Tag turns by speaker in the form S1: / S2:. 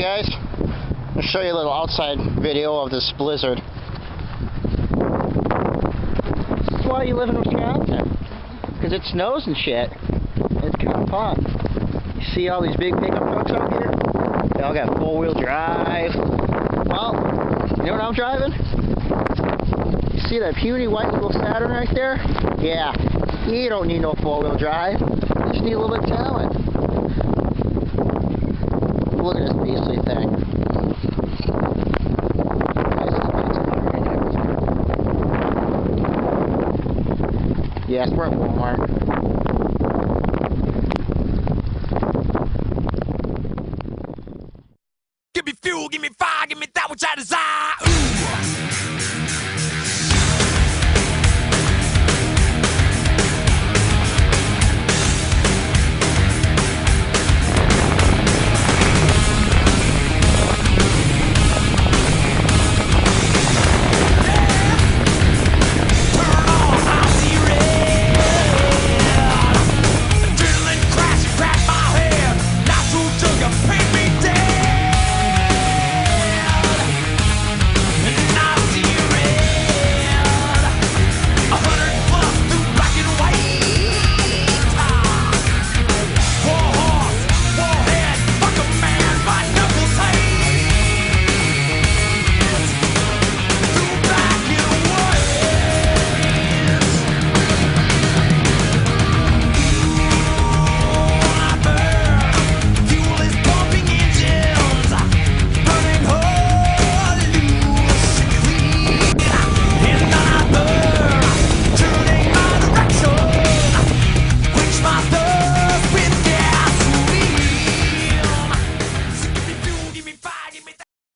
S1: guys, I'll show you a little outside video of this blizzard. This is why you live in Wisconsin, because it snows and shit. It's kind of fun. You see all these big pickup trucks out here? They all got four-wheel drive. Well, you know what I'm driving? You see that puny white little Saturn right there? Yeah, you don't need no four-wheel drive. You just need a little bit of talent. Look at this beastly thing. Yes, we're at Walmart.